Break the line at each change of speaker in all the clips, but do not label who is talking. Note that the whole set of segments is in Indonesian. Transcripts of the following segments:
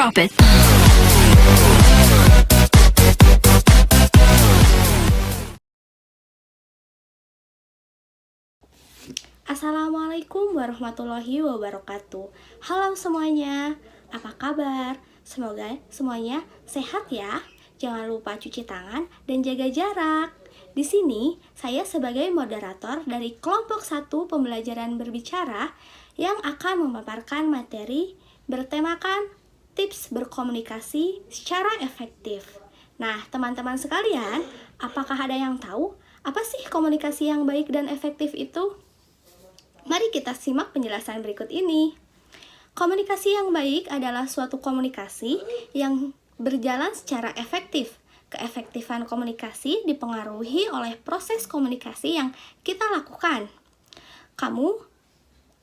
Drop it.
Assalamualaikum warahmatullahi wabarakatuh. Halo semuanya, apa kabar? Semoga semuanya sehat ya. Jangan lupa cuci tangan dan jaga jarak. Di sini saya sebagai moderator dari kelompok 1 pembelajaran berbicara yang akan memaparkan materi bertemakan tips berkomunikasi secara efektif. Nah, teman-teman sekalian, apakah ada yang tahu apa sih komunikasi yang baik dan efektif itu? Mari kita simak penjelasan berikut ini. Komunikasi yang baik adalah suatu komunikasi yang berjalan secara efektif. Keefektifan komunikasi dipengaruhi oleh proses komunikasi yang kita lakukan.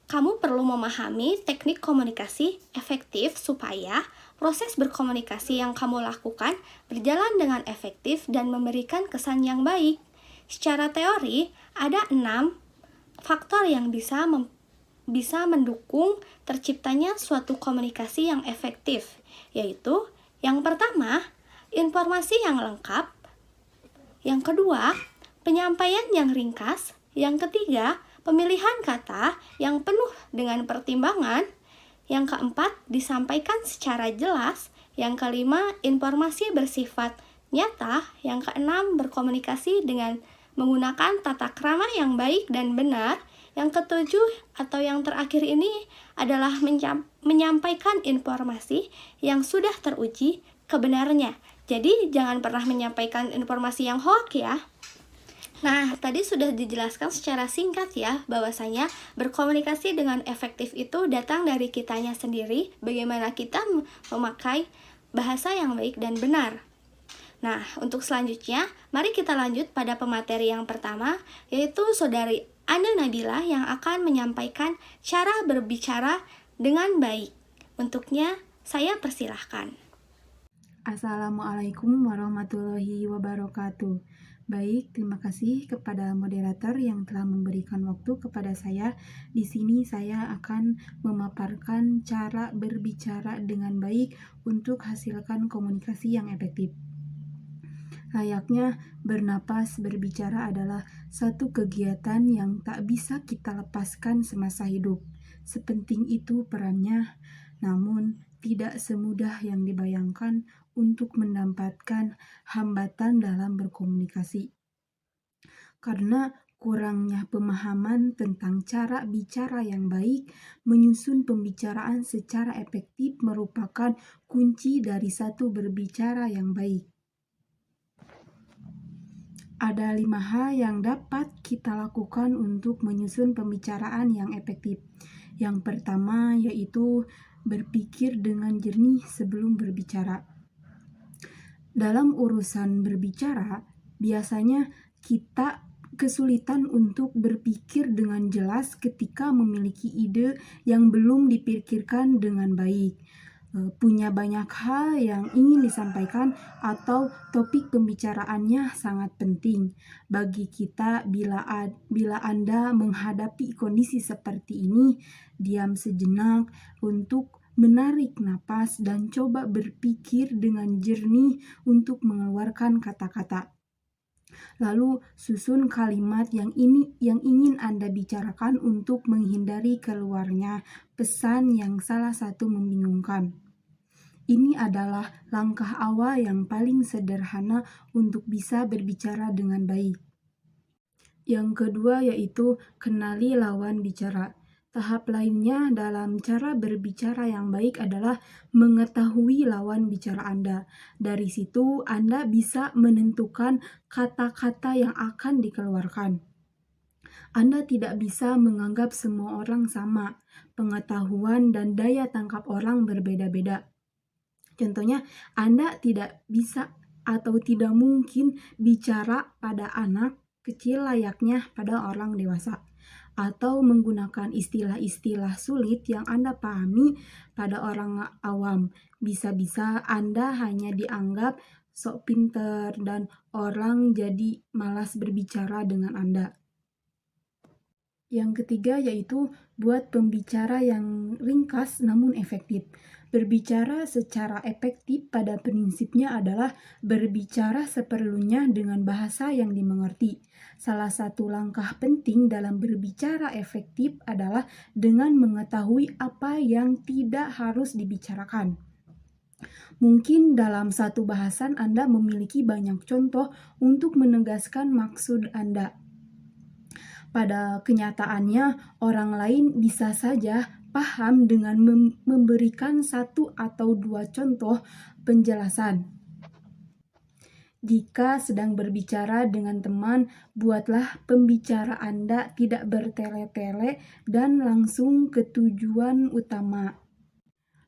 Kamu perlu memahami teknik komunikasi efektif supaya proses berkomunikasi yang kamu lakukan berjalan dengan efektif dan memberikan kesan yang baik. Secara teori, ada 6 faktor yang bisa mendukung terciptanya suatu komunikasi yang efektif, yaitu yang pertama, informasi yang lengkap, yang kedua, penyampaian yang ringkas, yang ketiga, pemilihan kata yang penuh dengan pertimbangan, yang keempat, disampaikan secara jelas, yang kelima, informasi bersifat nyata, yang keenam, berkomunikasi dengan menggunakan tata krama yang baik dan benar. Yang ketujuh atau yang terakhir ini adalah menyampaikan informasi yang sudah teruji kebenarannya. Jadi jangan pernah menyampaikan informasi yang hoax ya. Nah, tadi sudah dijelaskan secara singkat ya bahwasanya berkomunikasi dengan efektif itu datang dari kitanya sendiri, bagaimana kita memakai bahasa yang baik dan benar. Nah, untuk selanjutnya, mari kita lanjut pada pemateri yang pertama, yaitu Saudari Anda Nabila yang akan menyampaikan cara berbicara dengan baik. Untuknya, saya persilahkan.
Assalamualaikum warahmatullahi wabarakatuh. Baik, terima kasih kepada moderator yang telah memberikan waktu kepada saya. Di sini saya akan memaparkan cara berbicara dengan baik untuk hasilkan komunikasi yang efektif. Layaknya bernapas berbicara adalah satu kegiatan yang tak bisa kita lepaskan semasa hidup. Sepenting itu perannya, namun tidak semudah yang dibayangkan untuk mendapatkan hambatan dalam berkomunikasi. Karena kurangnya pemahaman tentang cara bicara yang baik, menyusun pembicaraan secara efektif merupakan kunci dari satu berbicara yang baik. Ada 5 hal yang dapat kita lakukan untuk menyusun pembicaraan yang efektif. Yang pertama yaitu berpikir dengan jernih sebelum berbicara. Dalam urusan berbicara, biasanya kita kesulitan untuk berpikir dengan jelas ketika memiliki ide yang belum dipikirkan dengan baik. Punya banyak hal yang ingin disampaikan atau topik pembicaraannya sangat penting bagi kita. Bila Anda menghadapi kondisi seperti ini, diam sejenak untuk menarik napas dan coba berpikir dengan jernih untuk mengeluarkan kata-kata. Lalu susun kalimat yang ingin Anda bicarakan untuk menghindari keluarnya pesan yang salah satu membingungkan. Ini adalah langkah awal yang paling sederhana untuk bisa berbicara dengan baik. Yang kedua yaitu kenali lawan bicara. Tahap lainnya dalam cara berbicara yang baik adalah mengetahui lawan bicara Anda. Dari situ Anda bisa menentukan kata-kata yang akan dikeluarkan. Anda tidak bisa menganggap semua orang sama. Pengetahuan dan daya tangkap orang berbeda-beda. Contohnya, Anda tidak bisa atau tidak mungkin bicara pada anak kecil layaknya pada orang dewasa, atau menggunakan istilah-istilah sulit yang Anda pahami pada orang awam. Bisa-bisa Anda hanya dianggap sok pinter dan orang jadi malas berbicara dengan Anda. Yang ketiga yaitu buat pembicara yang ringkas namun efektif. Berbicara secara efektif pada prinsipnya adalah berbicara seperlunya dengan bahasa yang dimengerti. Salah satu langkah penting dalam berbicara efektif adalah dengan mengetahui apa yang tidak harus dibicarakan. Mungkin dalam satu bahasan Anda memiliki banyak contoh untuk menegaskan maksud Anda. Pada kenyataannya, orang lain bisa saja paham dengan memberikan satu atau dua contoh penjelasan. Jika sedang berbicara dengan teman, buatlah pembicara Anda tidak bertele-tele dan langsung ke tujuan utama.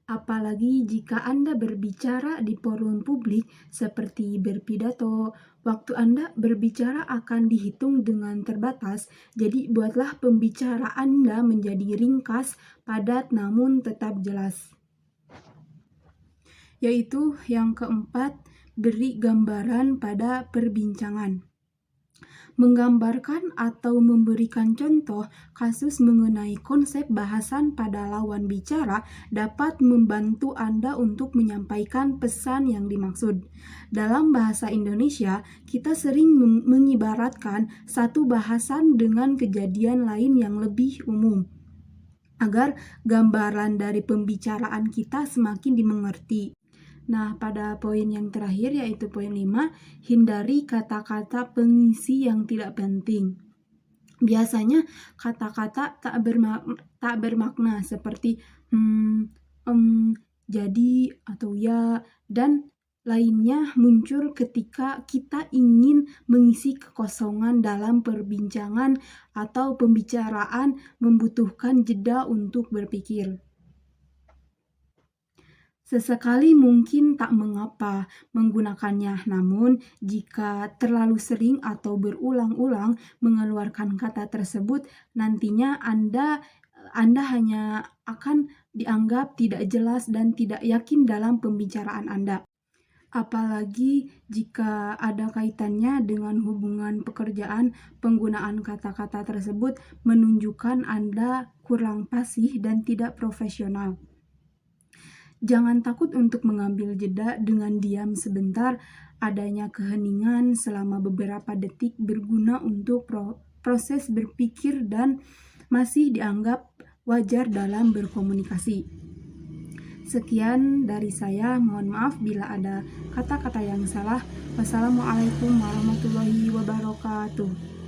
Apalagi jika Anda berbicara di forum publik seperti berpidato, waktu Anda berbicara akan dihitung dengan terbatas, jadi buatlah pembicara Anda menjadi ringkas, padat, namun tetap jelas. Yaitu yang keempat, beri gambaran pada perbincangan. Menggambarkan atau memberikan contoh kasus mengenai konsep bahasan pada lawan bicara dapat membantu Anda untuk menyampaikan pesan yang dimaksud. Dalam bahasa Indonesia, kita sering mengibaratkan satu bahasan dengan kejadian lain yang lebih umum, agar gambaran dari pembicaraan kita semakin dimengerti. Nah, pada poin yang terakhir yaitu poin 5, hindari kata-kata pengisi yang tidak penting. Biasanya kata-kata tak bermakna seperti jadi atau ya dan lainnya muncul ketika kita ingin mengisi kekosongan dalam perbincangan atau pembicaraan membutuhkan jeda untuk berpikir. Sesekali mungkin tak mengapa menggunakannya, namun jika terlalu sering atau berulang-ulang mengeluarkan kata tersebut, nantinya Anda hanya akan dianggap tidak jelas dan tidak yakin dalam pembicaraan Anda. Apalagi jika ada kaitannya dengan hubungan pekerjaan, penggunaan kata-kata tersebut menunjukkan Anda kurang fasih dan tidak profesional. Jangan takut untuk mengambil jeda dengan diam sebentar. Adanya keheningan selama beberapa detik berguna untuk proses berpikir dan masih dianggap wajar dalam berkomunikasi. Sekian dari saya, mohon maaf bila ada kata-kata yang salah. Wassalamualaikum warahmatullahi wabarakatuh.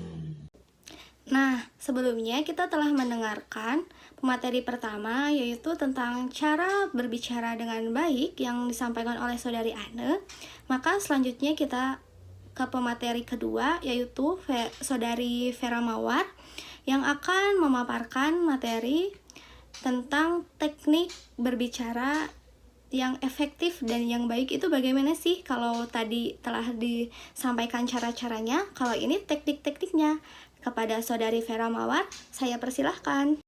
Nah, sebelumnya kita telah mendengarkan pemateri pertama, yaitu tentang cara berbicara dengan baik yang disampaikan oleh Saudari Ane. Maka selanjutnya kita ke pemateri kedua, yaitu Saudari Vera Mawar yang akan memaparkan materi tentang teknik berbicara yang efektif dan yang baik itu bagaimana sih. Kalau tadi telah disampaikan cara-caranya, kalau ini teknik-tekniknya. Kepada Saudari Vera Mawar, saya persilahkan.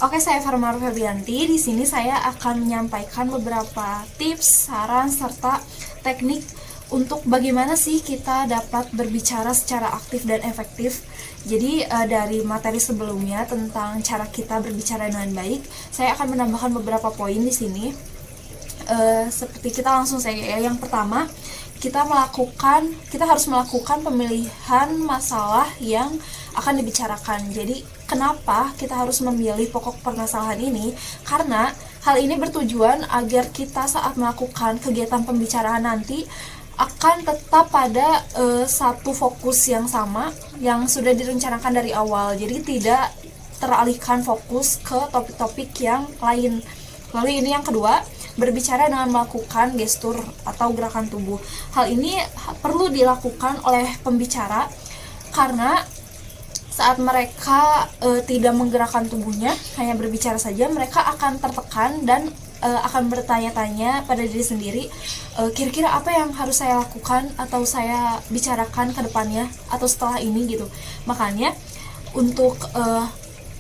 Oke, saya Vera Mawar Febianti. Di sini saya akan menyampaikan beberapa tips, saran, serta teknik untuk bagaimana sih kita dapat berbicara secara aktif dan efektif. Jadi dari materi sebelumnya tentang cara kita berbicara dengan baik, saya akan menambahkan beberapa poin di sini. Seperti kita langsung saja ya. Yang pertama, kita harus melakukan pemilihan masalah yang akan dibicarakan. Jadi kenapa kita harus memilih pokok permasalahan ini? Karena hal ini bertujuan agar kita saat melakukan kegiatan pembicaraan nanti akan tetap pada satu fokus yang sama yang sudah direncanakan dari awal. Jadi tidak teralihkan fokus ke topik-topik yang lain. Lalu ini yang kedua, berbicara dengan melakukan gestur atau gerakan tubuh. Hal ini perlu dilakukan oleh pembicara karena saat mereka tidak menggerakkan tubuhnya, hanya berbicara saja, mereka akan tertekan dan akan bertanya-tanya pada diri sendiri, kira-kira apa yang harus saya lakukan atau saya bicarakan ke depannya atau setelah ini gitu. Makanya untuk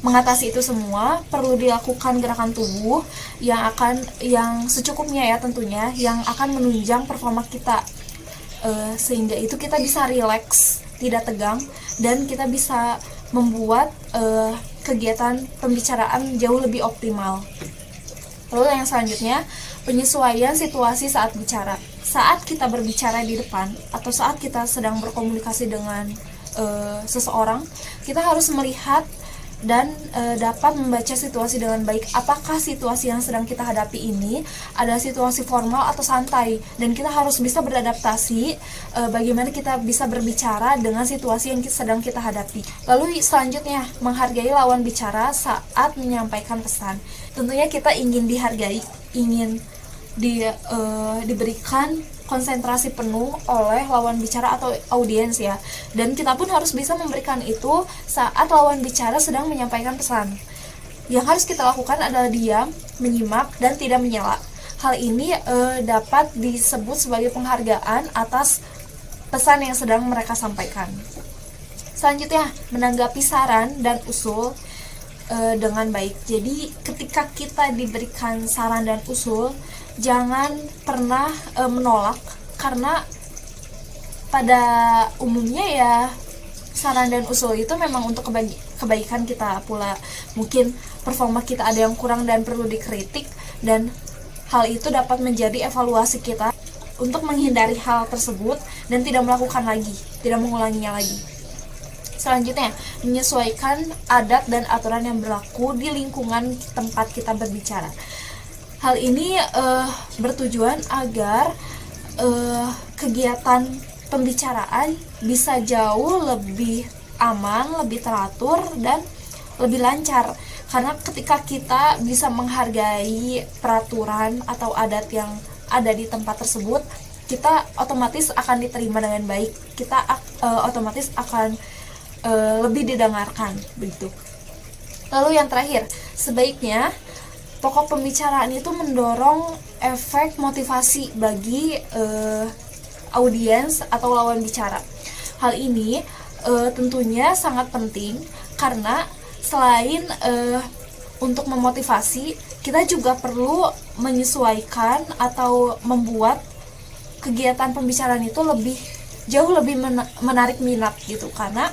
mengatasi itu semua perlu dilakukan gerakan tubuh yang secukupnya ya tentunya, yang akan menunjang performa kita, sehingga itu kita bisa rileks, tidak tegang, dan kita bisa membuat kegiatan pembicaraan jauh lebih optimal. Lalu yang selanjutnya, penyesuaian situasi saat bicara. Saat kita berbicara di depan atau saat kita sedang berkomunikasi dengan seseorang, kita harus melihat dan dapat membaca situasi dengan baik. Apakah situasi yang sedang kita hadapi ini adalah situasi formal atau santai, dan kita harus bisa beradaptasi bagaimana kita bisa berbicara dengan situasi yang sedang kita hadapi. Lalu selanjutnya, menghargai lawan bicara saat menyampaikan pesan. Tentunya kita ingin dihargai, ingin diberikan konsentrasi penuh oleh lawan bicara atau audiens ya, dan kita pun harus bisa memberikan itu saat lawan bicara sedang menyampaikan pesan. Yang harus kita lakukan adalah diam, menyimak, dan tidak menyela. Hal ini dapat disebut sebagai penghargaan atas pesan yang sedang mereka sampaikan. Selanjutnya, menanggapi saran dan usul dengan baik. Jadi ketika kita diberikan saran dan usul, jangan pernah menolak, karena pada umumnya ya saran dan usul itu memang untuk kebaikan kita pula. Mungkin performa kita ada yang kurang dan perlu dikritik, dan hal itu dapat menjadi evaluasi kita untuk menghindari hal tersebut dan tidak melakukan lagi, tidak mengulanginya lagi. Selanjutnya, menyesuaikan adat dan aturan yang berlaku di lingkungan tempat kita berbicara. Hal ini bertujuan agar kegiatan pembicaraan bisa jauh lebih aman, lebih teratur, dan lebih lancar. Karena ketika kita bisa menghargai peraturan atau adat yang ada di tempat tersebut, kita otomatis akan diterima dengan baik. Kita otomatis akan lebih didengarkan begitu. Lalu yang terakhir, sebaiknya pokok pembicaraan itu mendorong efek motivasi bagi audiens atau lawan bicara. Hal ini tentunya sangat penting, karena selain untuk memotivasi, kita juga perlu menyesuaikan atau membuat kegiatan pembicaraan itu jauh lebih menarik minat gitu. Karena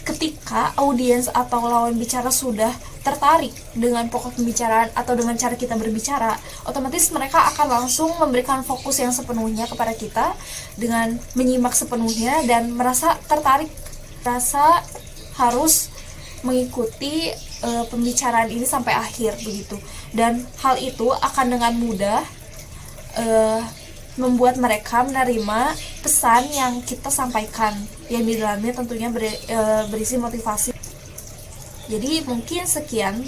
ketika audiens atau lawan bicara sudah tertarik dengan pokok pembicaraan atau dengan cara kita berbicara, otomatis mereka akan langsung memberikan fokus yang sepenuhnya kepada kita dengan menyimak sepenuhnya dan merasa tertarik, merasa harus mengikuti pembicaraan ini sampai akhir begitu. Dan hal itu akan dengan mudah membuat mereka menerima pesan yang kita sampaikan, yang di dalamnya tentunya berisi motivasi. Jadi mungkin sekian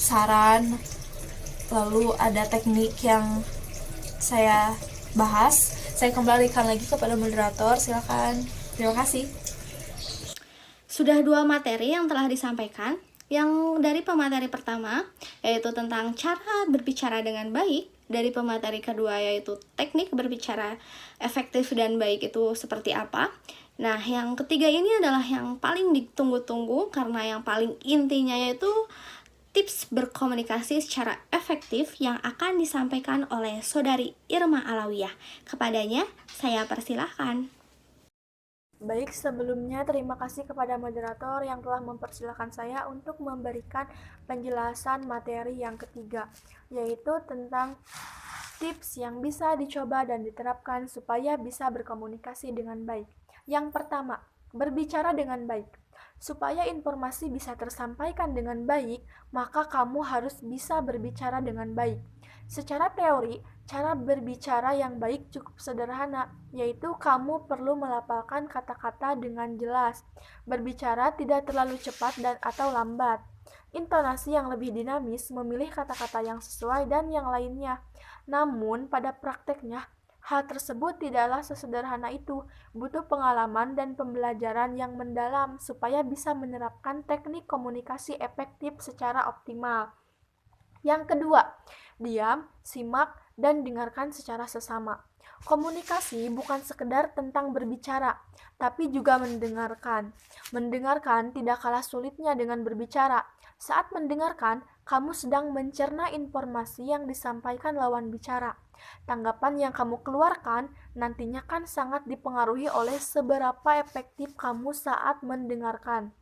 saran, lalu ada teknik yang saya bahas. Saya kembalikan lagi kepada moderator, silakan. Terima kasih.
Sudah 2 materi yang telah disampaikan. Yang dari pemateri pertama, yaitu tentang cara berbicara dengan baik. Dari pemateri kedua, yaitu teknik berbicara efektif dan baik itu seperti apa. Nah, yang ketiga ini adalah yang paling ditunggu-tunggu, karena yang paling intinya yaitu tips berkomunikasi secara efektif yang akan disampaikan oleh Saudari Irma Alawiyah. Kepadanya, saya persilahkan.
Baik, sebelumnya terima kasih kepada moderator yang telah mempersilahkan saya untuk memberikan penjelasan materi yang ketiga, yaitu tentang tips yang bisa dicoba dan diterapkan supaya bisa berkomunikasi dengan baik. Yang pertama, berbicara dengan baik. Supaya informasi bisa tersampaikan dengan baik, maka kamu harus bisa berbicara dengan baik. Secara teori, cara berbicara yang baik cukup sederhana, yaitu kamu perlu melafalkan kata-kata dengan jelas, berbicara tidak terlalu cepat dan atau lambat, intonasi yang lebih dinamis, memilih kata-kata yang sesuai, dan yang lainnya. Namun, pada prakteknya, hal tersebut tidaklah sesederhana itu, butuh pengalaman dan pembelajaran yang mendalam supaya bisa menerapkan teknik komunikasi efektif secara optimal. Yang kedua, diam, simak, dan dengarkan secara sesama. Komunikasi bukan sekedar tentang berbicara, tapi juga mendengarkan. Mendengarkan tidak kalah sulitnya dengan berbicara. Saat mendengarkan, kamu sedang mencerna informasi yang disampaikan lawan bicara. Tanggapan yang kamu keluarkan nantinya kan sangat dipengaruhi oleh seberapa efektif kamu saat mendengarkan.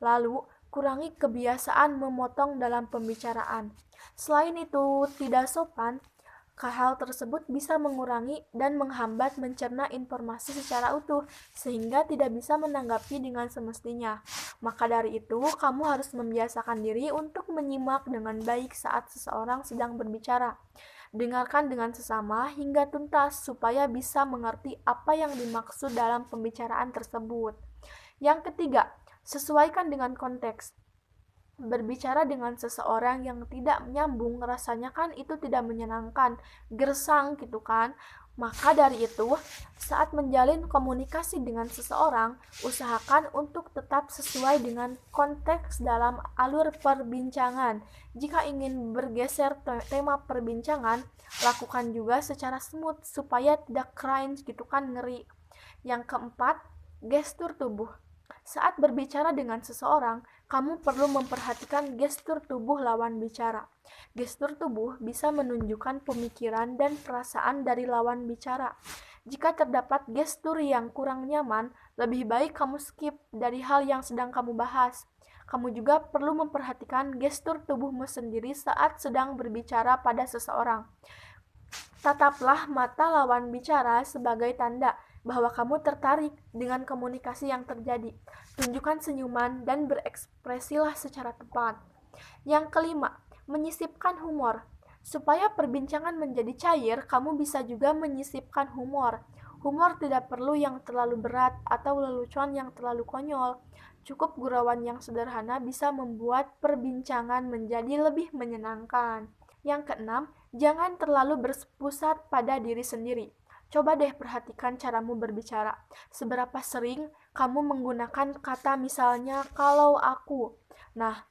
Lalu, kurangi kebiasaan memotong dalam pembicaraan. Selain itu, tidak sopan, hal tersebut bisa mengurangi dan menghambat mencerna informasi secara utuh, sehingga tidak bisa menanggapi dengan semestinya. Maka dari itu, kamu harus membiasakan diri untuk menyimak dengan baik saat seseorang sedang berbicara. Dengarkan dengan sesama hingga tuntas supaya bisa mengerti apa yang dimaksud dalam pembicaraan tersebut. Yang ketiga, sesuaikan dengan konteks. Berbicara dengan seseorang yang tidak menyambung, rasanya kan itu tidak menyenangkan, gersang gitu kan. Maka dari itu, saat menjalin komunikasi dengan seseorang, usahakan untuk tetap sesuai dengan konteks dalam alur perbincangan. Jika ingin bergeser tema perbincangan, lakukan juga secara smooth supaya tidak cringe gitu kan, ngeri. Yang keempat, gestur tubuh. Saat berbicara dengan seseorang, kamu perlu memperhatikan gestur tubuh lawan bicara. Gestur tubuh bisa menunjukkan pemikiran dan perasaan dari lawan bicara. Jika terdapat gestur yang kurang nyaman, lebih baik kamu skip dari hal yang sedang kamu bahas. Kamu juga perlu memperhatikan gestur tubuhmu sendiri saat sedang berbicara pada seseorang. Tataplah mata lawan bicara sebagai tanda bahwa kamu tertarik dengan komunikasi yang terjadi. Tunjukkan senyuman dan berekspresilah secara tepat. Yang kelima, menyisipkan humor. Supaya perbincangan menjadi cair, kamu bisa juga menyisipkan humor. Humor tidak perlu yang terlalu berat atau lelucon yang terlalu konyol. Cukup gurauan yang sederhana bisa membuat perbincangan menjadi lebih menyenangkan. Yang keenam, jangan terlalu berpusat pada diri sendiri. Coba deh perhatikan caramu berbicara. Seberapa sering kamu menggunakan kata misalnya kalau aku. Nah,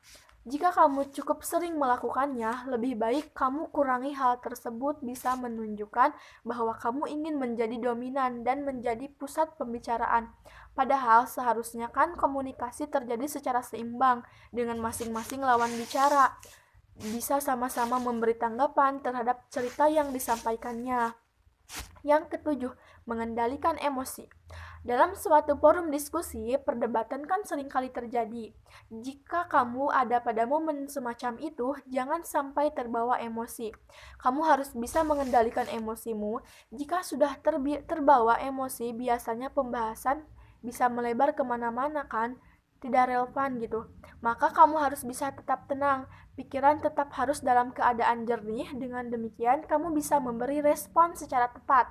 jika kamu cukup sering melakukannya, lebih baik kamu kurangi hal tersebut bisa menunjukkan bahwa kamu ingin menjadi dominan dan menjadi pusat pembicaraan. Padahal seharusnya kan komunikasi terjadi secara seimbang dengan masing-masing lawan bicara. Bisa sama-sama memberi tanggapan terhadap cerita yang disampaikannya. Yang ketujuh, mengendalikan emosi. Dalam suatu forum diskusi, perdebatan kan seringkali terjadi. Jika kamu ada pada momen semacam itu, jangan sampai terbawa emosi. Kamu harus bisa mengendalikan emosimu. Jika sudah terbawa emosi, biasanya pembahasan bisa melebar kemana-mana kan, tidak relevan gitu. Maka kamu harus bisa tetap tenang, pikiran tetap harus dalam keadaan jernih. Dengan demikian, kamu bisa memberi respon secara tepat.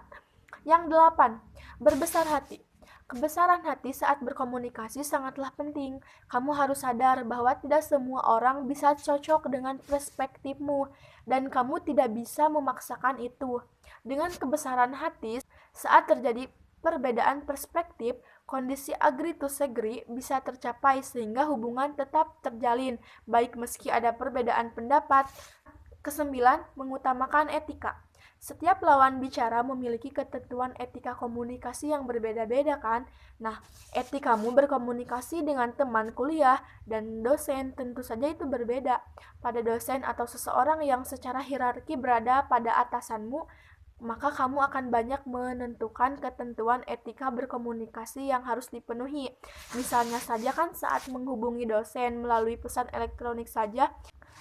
Yang delapan, berbesar hati. Kebesaran hati saat berkomunikasi sangatlah penting. Kamu harus sadar bahwa tidak semua orang bisa cocok dengan perspektifmu, dan kamu tidak bisa memaksakan itu. Dengan kebesaran hati, saat terjadi perbedaan perspektif, kondisi agree to disagree bisa tercapai sehingga hubungan tetap terjalin, baik meski ada perbedaan pendapat. Kesembilan, mengutamakan etika. Setiap lawan bicara memiliki ketentuan etika komunikasi yang berbeda-beda kan? Nah, etikamu berkomunikasi dengan teman kuliah dan dosen tentu saja itu berbeda. Pada dosen atau seseorang yang secara hierarki berada pada atasanmu, maka kamu akan banyak menentukan ketentuan etika berkomunikasi yang harus dipenuhi. Misalnya saja kan saat menghubungi dosen melalui pesan elektronik saja,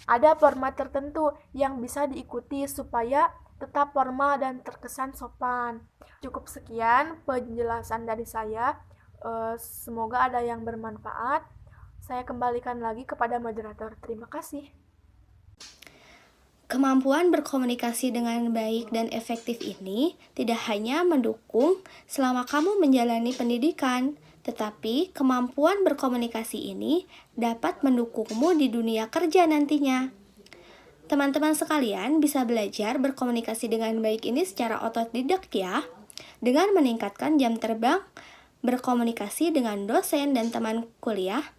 ada format tertentu yang bisa diikuti supaya tetap formal dan terkesan sopan. Cukup sekian penjelasan dari saya. Semoga ada yang bermanfaat. Saya kembalikan lagi kepada moderator. Terima kasih.
Kemampuan berkomunikasi dengan baik dan efektif ini tidak hanya mendukung selama kamu menjalani pendidikan, tetapi kemampuan berkomunikasi ini dapat mendukungmu di dunia kerja nantinya. Teman-teman sekalian bisa belajar berkomunikasi dengan baik ini secara otodidak ya, dengan meningkatkan jam terbang berkomunikasi dengan dosen dan teman kuliah.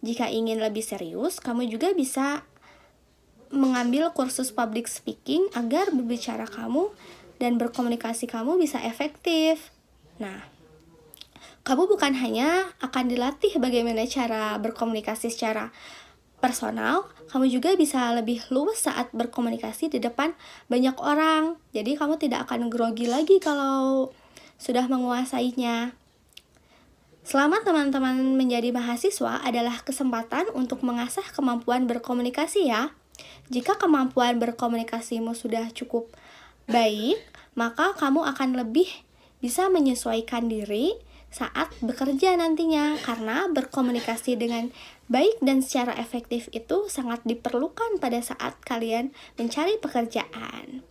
Jika ingin lebih serius, kamu juga bisa mengambil kursus public speaking agar berbicara kamu dan berkomunikasi kamu bisa efektif. Nah, kamu bukan hanya akan dilatih bagaimana cara berkomunikasi secara personal, kamu juga bisa lebih luwes saat berkomunikasi di depan banyak orang. Jadi kamu tidak akan grogi lagi kalau sudah menguasainya. Selama teman-teman menjadi mahasiswa adalah kesempatan untuk mengasah kemampuan berkomunikasi ya. Jika kemampuan berkomunikasimu sudah cukup baik, maka kamu akan lebih bisa menyesuaikan diri saat bekerja nantinya, karena berkomunikasi dengan baik dan secara efektif itu sangat diperlukan pada saat kalian mencari pekerjaan.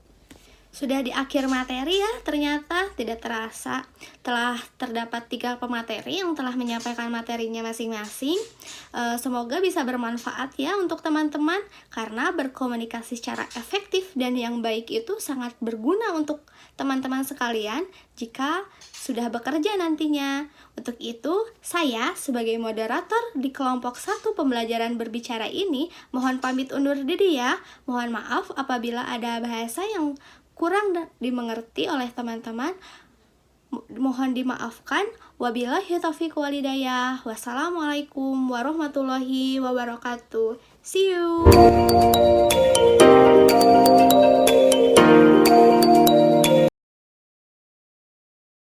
Sudah di akhir materi ya, ternyata tidak terasa telah terdapat 3 pemateri yang telah menyampaikan materinya masing-masing. Semoga bisa bermanfaat ya untuk teman-teman, karena berkomunikasi secara efektif dan yang baik itu sangat berguna untuk teman-teman sekalian jika sudah bekerja nantinya. Untuk itu, saya sebagai moderator di kelompok 1 pembelajaran berbicara ini mohon pamit undur diri ya. Mohon maaf apabila ada bahasa yang kurang dimengerti oleh teman-teman. Mohon dimaafkan. Wabillahi taufiq walhidayah. Wassalamualaikum warahmatullahi wabarakatuh. See you.